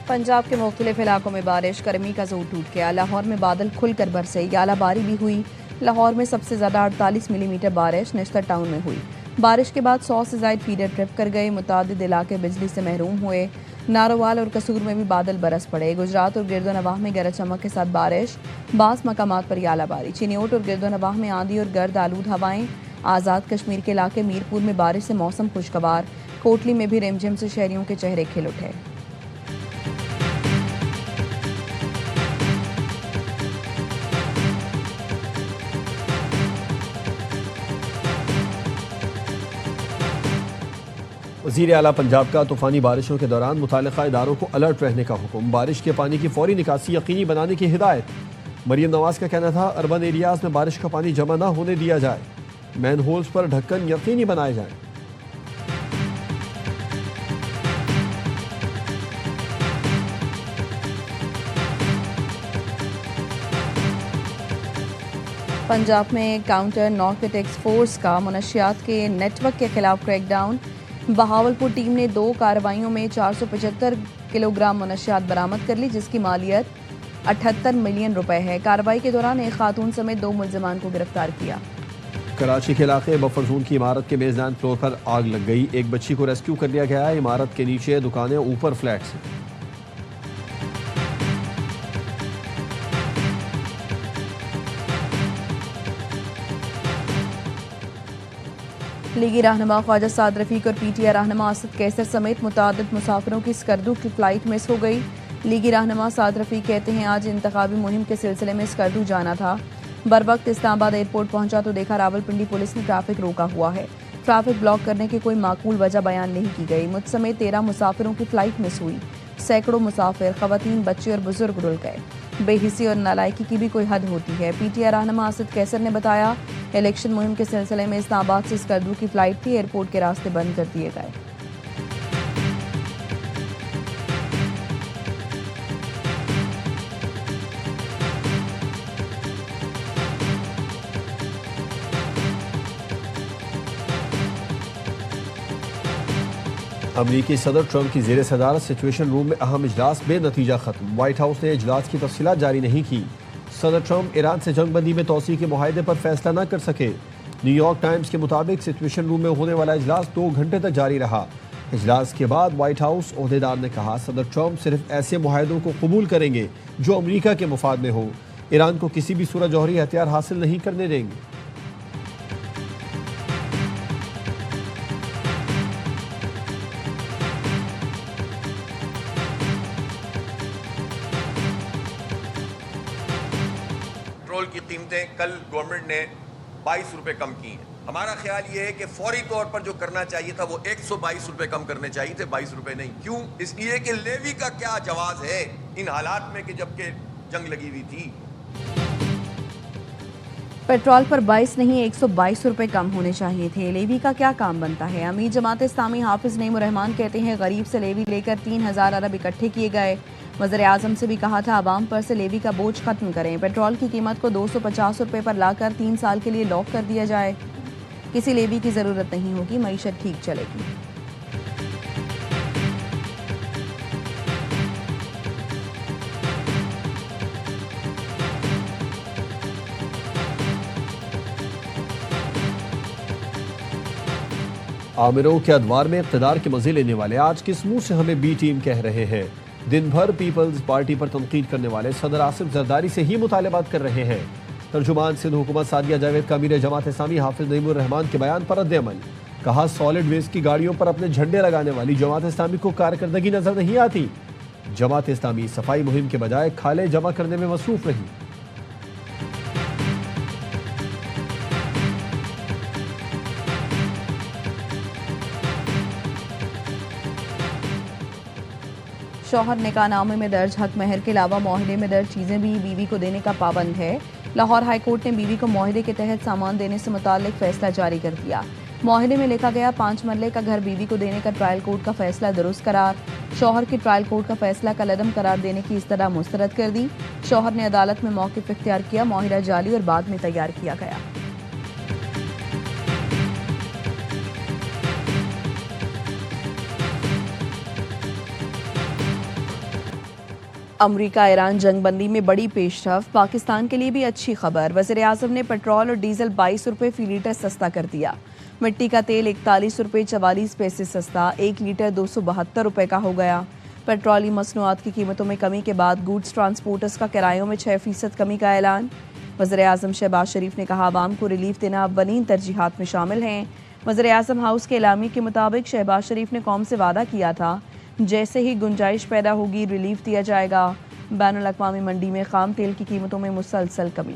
पंजाब के मुख्तलिफ इलाकों में बारिश, गर्मी का जोर टूट गया। लाहौर में बादल खुलकर बरसे, आलाबारी भी हुई। लाहौर में सबसे ज़्यादा 48 मिलीमीटर बारिश नेशनल टाउन में हुई। बारिश के बाद 100 से ज़ायद फीडर ट्रिप कर गए। मुतादिद इलाके बिजली से महरूम हुए। नारोवाल और कसूर में भी बादल बरस पड़े। गुजरात और गिरदोनवाह में गरज चमक के साथ बारिश, बास मकामात पर आलाबारी। चिनियोट और गिरदोनवाह में आंधी और गर्द आलूद हवाएं। आज़ाद कश्मीर के इलाके मीरपुर में बारिश से मौसम खुशगवार। कोटली में भी रिमझिम से शहरियों के चेहरे खिल उठे। वज़ीर आला पंजाब का तूफ़ानी बारिशों के दौरान मुताल्लिक़ा इदारों को अलर्ट रहने का हुक्म। बारिश के पानी की फौरी निकासी यकीनी बनाने की हिदायत। मरीम नवाज का कहना था अर्बन एरियाज में बारिश का पानी जमा न होने दिया जाए। मैन होल्स पर ढक्कन यकीनी बनाए जाएं। पंजाब में काउंटर नारकोटिक्स फोर्स का मुनशियात के नेटवर्क के खिलाफ क्रैकडाउन। बहावलपुर टीम ने 2 कार्रवाइयों में 475 किलोग्राम मुनशियात बरामद कर ली, जिसकी मालियत 78 मिलियन रुपए है। कार्रवाई के दौरान एक खातून समेत 2 मुल्जिमान को गिरफ्तार किया। कराची के इलाके बफर जोन की इमारत के मेजबान फ्लोर पर आग लग गई। एक बच्ची को रेस्क्यू कर लिया गया। इमारत के नीचे दुकानें, ऊपर फ्लैट्स। लीगी रहनुमा ख्वाजा साद रफीक और पीटीआई रहनुमा असद कैसर समेत मुतादिद मुसाफिरों की स्कर्दू की फ़्लाइट मिस हो गई। लीगी रहनुमा साद रफीक कहते हैं आज इंतखाबी मुहिम के सिलसिले में स्कर्दू जाना था। बर वक्त इस्लामाबाद एयरपोर्ट पहुंचा तो देखा रावलपिंडी पुलिस ने ट्रैफिक रोका हुआ है। ट्रैफिक ब्लॉक करने की कोई माकूल वजह बयान नहीं की गई। मुझ समेत 13 मुसाफिरों की फ़्लाइट मिस हुई। सैकड़ों मुसाफिर, ख़वातीन, बच्चे और बुजुर्ग रुल गए। बेहिसी और नालायकी की भी कोई हद होती है। पीटीआई रहनुमा असद कैसर ने बताया इलेक्शन मुहिम के सिलसिले में इस्लामाबाद से स्कर्दू की फ़्लाइट थी, एयरपोर्ट के रास्ते बंद कर दिए गए। अमरीकी सदर ट्रंप की ज़ेर सदारत सिचुएशन रूम में अहम इजलास बेनतीजा खत्म। व्हाइट हाउस ने इजलास की तफसीलात जारी नहीं की। सदर ट्रंप ईरान से जंगबंदी में तोसी के मुआहदे पर फैसला न कर सके। न्यूयॉर्क टाइम्स के मुताबिक सिचुएशन रूम में होने वाला इजलास 2 घंटे तक जारी रहा। इजलास के बाद व्हाइट हाउस ओहदेदार ने कहा सदर ट्रंप सिर्फ ऐसे मुआहदों को कबूल करेंगे जो अमरीका के मुफाद में हो। ईरान को किसी भी सूरत जौहरी हथियार हासिल नहीं करने देंगे। पेट्रोल की कीमतें कल गवर्नमेंट ने 22 रुपए कम की हैं। हमारा ख्याल ये है कि फौरी तौर पर जो करना चाहिए था वो 122 रुपए कम करने चाहिए थे, 22 रुपए नहीं। क्यों? इसलिए कि लेवी का क्या जवाब है इन हालात में कि जबकि जंग लगी हुई थी। पेट्रोल पर 22 नहीं 122 रुपए कम होने चाहिए थे। लेवी का क्या काम बनता है? अमीर जमात इस्लामी हाफिज नईमुर रहमान कहते हैं गरीब से लेवी लेकर 3000 अरब इकट्ठे किए गए। वज़ीर आज़म से भी कहा था आवाम पर से लेवी का बोझ खत्म करें। पेट्रोल की कीमत को 250 रुपए पर लाकर 3 साल के लिए लॉक कर दिया जाए। किसी लेवी की ज़रूरत नहीं होगी, मईशत ठीक चलेगी। आमिरों के अदवार में इक़्तिदार के मज़े लेने वाले आज किस मुँह से हमें बी टीम कह रहे हैं? दिन भर पीपल्स पार्टी पर तनकीद करने वाले सदर आसिफ जरदारी से ही मुतालबात कर रहे हैं। तर्जुमान सिंध हुकूमत सादिया जावेद का अमीर जमात इस्लामी हाफिज नईमुर रहमान के बयान पर रद्द-ए-अमल। कहा सॉलिड वेस्ट की गाड़ियों पर अपने झंडे लगाने वाली जमात इस्लामी को कारकर्दगी नजर नहीं आती। जमात इस्लामी सफाई मुहिम के बजाय खाले जमा करने में मसरूफ रही। शौहर निकाहनामे में दर्ज हक महर के अलावा मुआहदे में दर्ज चीज़ें भी बीवी को देने का पाबंद है। लाहौर हाई कोर्ट ने बीवी को मुआहदे के तहत सामान देने से मुताल्लिक फैसला जारी कर दिया। मुआहदे में लिखा गया 5 मरले का घर बीवी को देने का ट्रायल कोर्ट का फैसला दुरुस्त करार। शौहर की ट्रायल कोर्ट का फैसला कलअदम करार देने की इस्तदा मुस्तरद कर दी। शौहर ने अदालत में मौक़िफ़ इख्तियार किया। मुआहिदा जाली और बाद में तैयार किया गया। अमरीका ईरान जंगबंदी में बड़ी पेशरफ, पाकिस्तान के लिए भी अच्छी खबर। वज़ीर आज़म ने पेट्रोल और डीजल 22 रुपये फी लीटर सस्ता कर दिया। मिट्टी का तेल 41 रुपये 44 पैसे सस्ता 1 लीटर 272 रुपये का हो गया। पेट्रोलियम मसनूआत की कीमतों में कमी के बाद गुड्स ट्रांसपोर्टर्स का किरायों में 6% कमी का ऐलान। वज़ीर आज़म शहबाज शरीफ ने कहा आवाम को रिलीफ देना अव्वलीन तरजीहात में शामिल हैं। वज़ीर आज़म हाउस के एलामी के मुताबिक शहबाज शरीफ ने कौम से वादा किया था जैसे ही गुंजाइश पैदा होगी रिलीफ दिया जाएगा। बैनुल अक़वामी मंडी में खाम तेल की कीमतों में मुसलसल कमी।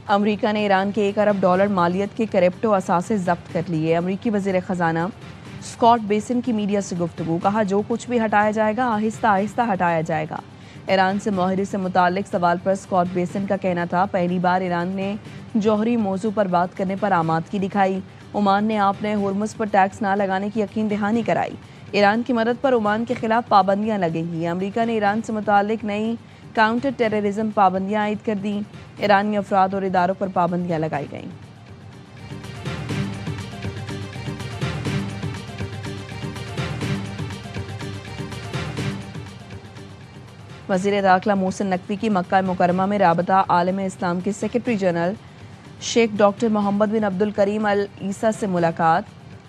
अमरीका ने ईरान के $1 अरब मालियत के क्रिप्टो असासे जब्त कर लिए। अमरीकी वज़ीर ख़जाना स्कॉट बेसन की मीडिया से गुफ्तगू, कहा जो कुछ भी हटाया जाएगा आहिस्ता आहिस्ता हटाया जाएगा। ईरान से माहिरे से मुतालिक सवाल पर स्कॉट बेसन का कहना था पहली बार ईरान ने जौहरी मौजू पर बात करने पर आमादगी दिखाई। ओमान ने आपने हुर्मुज पर टैक्स ना लगाने की यकीन दहानी कराई। ईरान की मदद पर ओमान के खिलाफ पाबंदियां लगेंगी। अमरीका ने ईरान से मुतालिक नई काउंटर टेररिज्म पाबंदियां आयद कर दी। ईरानी अफराद और इदारों पर पाबंदियां लगाई गईं। वज़ीर दाखिला मोहसिन नकवी की मक्का मुकरमा में राबता आलम इस्लाम के secretary general Sheikh doctor Mohammad bin Abdul Karim al Issa से मुलाकात।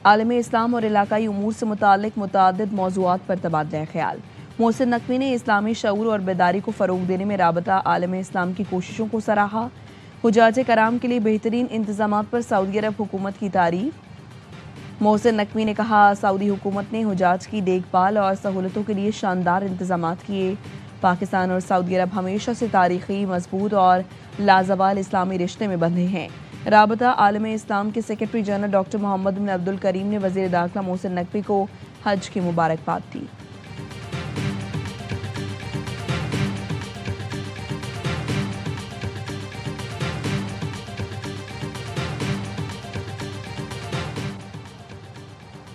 आलम इस्लाम और इलाकाई उमूर से मुतालिक मुतादिद मौज़ूआत पर तबादला ख्याल। मोहसिन नकवी ने इस्लामी शऊर और बेदारी को फ़रोग देने में राबता आलम इस्लाम की कोशिशों को सराहा। हुजाज कराम के लिए बेहतरीन इंतज़ामात पर सऊदी अरब हुकूमत की तारीफ। मोहसिन नकवी ने कहा सऊदी हुकूमत ने हुजाज की देखभाल और सहूलतों के लिए शानदार इंतज़ामात किए। पाकिस्तान और सऊदी अरब हमेशा से तारीखी, मजबूत और लाजवाल इस्लामी रिश्ते में बंधे हैं। राबता आलम इस्लाम के secretary general doctor Mohammad bin Abdul करीम ने वज़ीर दाखिला मोहसिन नकवी को हज की मुबारकबाद दी।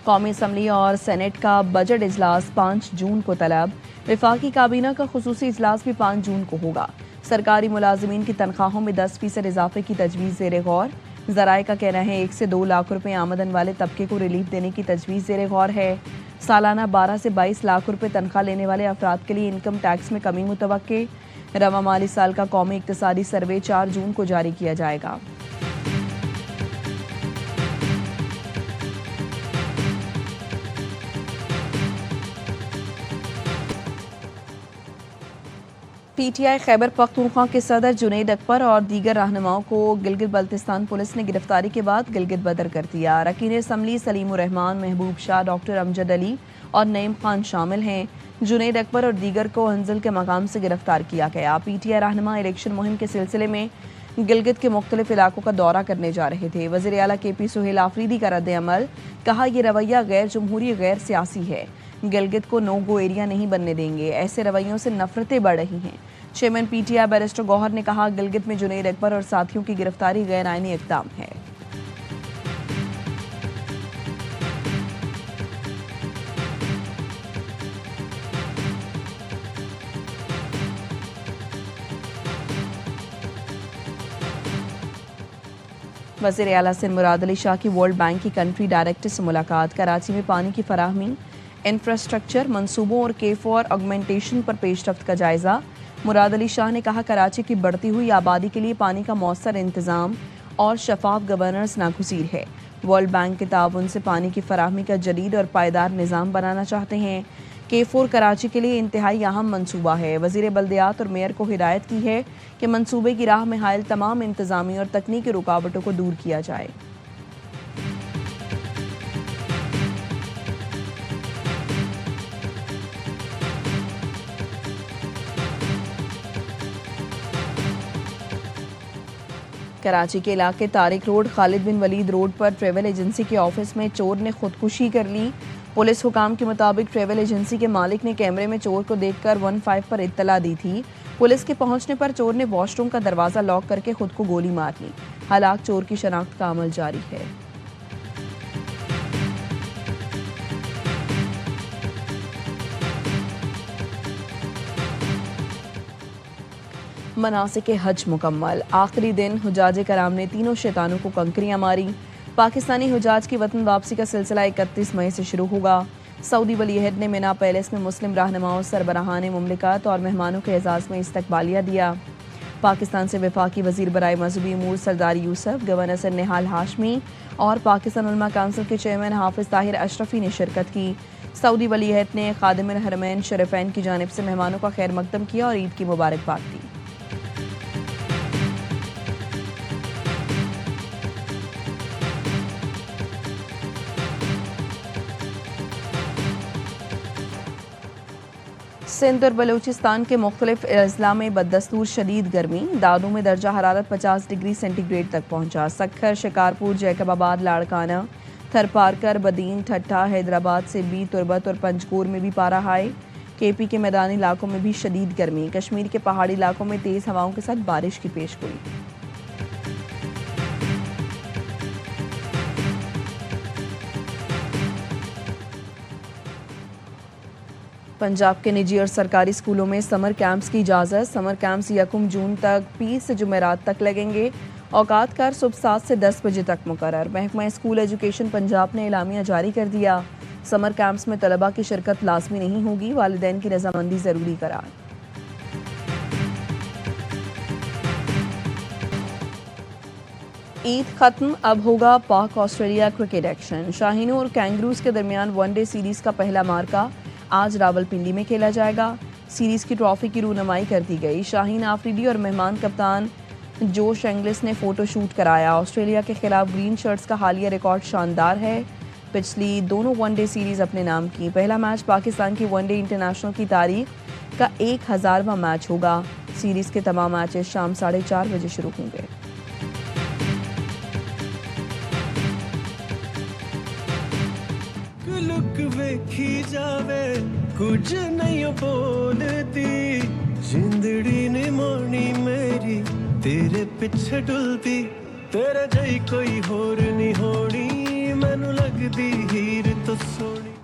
कौमी असम्बली और सेनेट का बजट इजलास 5 जून को तलब। वफाकी काबीना का खुसूसी इजलास भी 5 जून को होगा। सरकारी मुलाजमीन की तनख्वाहों में 10% इजाफे की तजवीज़ ज़ेर गौर। ज़राए का कहना है 1 से 2 लाख रुपए आमदन वाले तबके को रिलीफ देने की तजवीज़ ज़ेर गौर है। सालाना 12 से 22 लाख रुपए तनख्वाह लेने वाले अफराद के लिए इनकम टैक्स में कमी मुतवक्के। रवा माली साल का कौमी इक्तिसादी सर्वे 4 जून को जारी किया जाएगा। पीटीआई खैबर पख्तूनख्वा के सदर जुनैद अकबर और दीगर रहनुमाओं को गिलगित बल्तिस्तान पुलिस ने गिरफ्तारी के बाद गिलगित बदर कर दिया। अरकान असम्बली सलीमुर रहमान, महबूब शाह, डॉक्टर अमजद अली और नईम खान शामिल हैं। जुनैद अकबर और दीगर को हंजल के मकाम से गिरफ्तार किया गया। पीटीआई रहनुमा इलेक्शन मुहिम के सिलसिले में गिलगित के मुख्तलिफ इलाकों का दौरा करने जा रहे थे। वज़ीर आला KP सुहेल आफरीदी का रद्द अमल, कहा यह रवैया गैर जमहूरी, गैर सियासी है। गिलगित को नो गो एरिया नहीं बनने देंगे। ऐसे रवैयों से नफरतें बढ़ रही हैं। चेयरमैन पीटीआई बैरिस्टर गौहर ने कहा गिलगित में जुनैद अकबर और साथियों की गिरफ्तारी गैर आईनी इक़दाम है। वज़ीर आला सिंध मुराद अली शाह की वर्ल्ड बैंक की कंट्री डायरेक्टर से मुलाकात। कराची में पानी की फराहमी, इंफ्रास्ट्रक्चर, मंसूबों और K4 ऑगमेंटेशन पर पेशरफ्त का जायजा। मुराद अली शाह ने कहा कराची की बढ़ती हुई आबादी के लिए पानी का मौसर इंतज़ाम और शफाफ गवर्नेंस नागुज़ीर है। वर्ल्ड बैंक के ताउन से पानी की फराहमी का जदीद और पायदार निज़ाम बनाना चाहते हैं। K4 कराची के लिए इंतहाई अहम मंसूबा है। वज़ीर बल्दियात और मेयर को हिदायत की है कि मंसूबे की राह में हायल तमाम इंतज़ामी और तकनीकी रुकावटों को दूर किया जाए। कराची के इलाके तारिक रोड, खालिद बिन वलीद रोड पर ट्रैवल एजेंसी के ऑफिस में चोर ने खुदकुशी कर ली। पुलिस हुकाम के मुताबिक ट्रैवल एजेंसी के मालिक ने कैमरे में चोर को देखकर 15 पर इत्तला दी थी। पुलिस के पहुंचने पर चोर ने वॉशरूम का दरवाज़ा लॉक करके खुद को गोली मार ली। हालांकि चोर की शनाख्त का अमल जारी है। मनासिक हज मुकम्मल। आखिरी दिन हुजाज कराम ने तीनों शैतानों को कंकरियां मारी। पाकिस्तानी हुजाज की वतन वापसी का सिलसिला 31 मई से शुरू होगा। सऊदी वलीअहद ने मिना पैलेस में मुस्लिम रहनुमाओं, सरबराहान मुमलिकत और मेहमानों के एजाज़ में इस्तकबालिया दिया। पाकिस्तान से वफाकी वज़ीर बराए मज़हबी उमूर सरदार यूसुफ, गवर्नर सर निहाल हाशमी और पाकिस्तान उलमा काउंसिल के चेयरमैन हाफिज़ ताहिर अशरफी ने शिरकत की। सऊदी वलीअहद ने खादिमुल हरमैन शरीफैन की जानिब से मेहमानों का खैर मकदम किया और ईद की मुबारकबाद दी। सिंध और बलूचिस्तान के मुख्तलिफ अजला में बदस्तूर शदीद गर्मी। दादू में दर्जा हरारत 50 डिग्री सेंटीग्रेड तक पहुंचा। सक्खर, शिकारपुर, जैकबाबाद, लाड़काना, थरपारकर, बदीन, ठट्ठा, हैदराबाद से भी, तुरबत और पंजगोर में भी पारा हाई। केपी के मैदानी इलाकों में भी शदीद गर्मी। कश्मीर के पहाड़ी इलाकों में तेज़ हवाओं के साथ बारिश की पेशगोई। पंजाब के निजी और सरकारी स्कूलों में समर कैंप्स की इजाज़त। समर कैंप्स 1 जून तक 20 से जुमेरात तक लगेंगे। औकात कार सुबह 7 से 10 बजे तक मुकर्रर। महकमा स्कूल एजुकेशन पंजाब ने एलामिया जारी कर दिया। समर कैंप्स में तलबा की शिरकत लाजमी नहीं होगी, वालिदैन की रजामंदी ज़रूरी करार। ईद खत्म, अब होगा पाक ऑस्ट्रेलिया क्रिकेट एक्शन। शाहीनों और कैंगरूज के दरमियान वनडे सीरीज़ का पहला मार्का आज रावलपिंडी में खेला जाएगा। सीरीज़ की ट्रॉफी की रूनुमाई कर दी गई। शाहीन आफरीदी और मेहमान कप्तान जोश एंग्लिस ने फ़ोटो शूट कराया। ऑस्ट्रेलिया के खिलाफ ग्रीन शर्ट्स का हालिया रिकॉर्ड शानदार है। पिछली दोनों वनडे सीरीज़ अपने नाम की। पहला मैच पाकिस्तान की वनडे इंटरनेशनल की तारीख का 1000वां मैच होगा। सीरीज़ के तमाम मैचेस शाम 4:30 बजे शुरू होंगे। लुक वेखी जावे कुछ नहीं बोलती, जिंदड़ी ने मोनी मेरी तेरे पीछे डुलती, तेरे जई कोई होर नहीं होनी, मैनू लगदी हीर तो सोनी।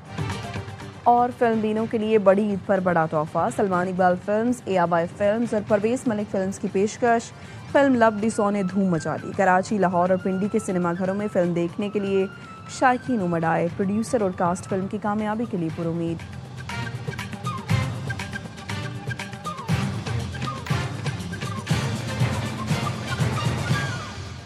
और फिल्म बीनों के लिए बड़ी ईद पर बड़ा तोहफा। Salman Iqbal films, ARY films और परवेज मलिक फिल्म्स की पेशकश। फिल्म लव दी 100 ने धूम मचा दी। कराची, लाहौर और पिंडी के सिनेमाघरों में फिल्म देखने के लिए शायकीन उमड़ आए। प्रोड्यूसर और कास्ट फिल्म की कामयाबी के लिए पुरुमीद।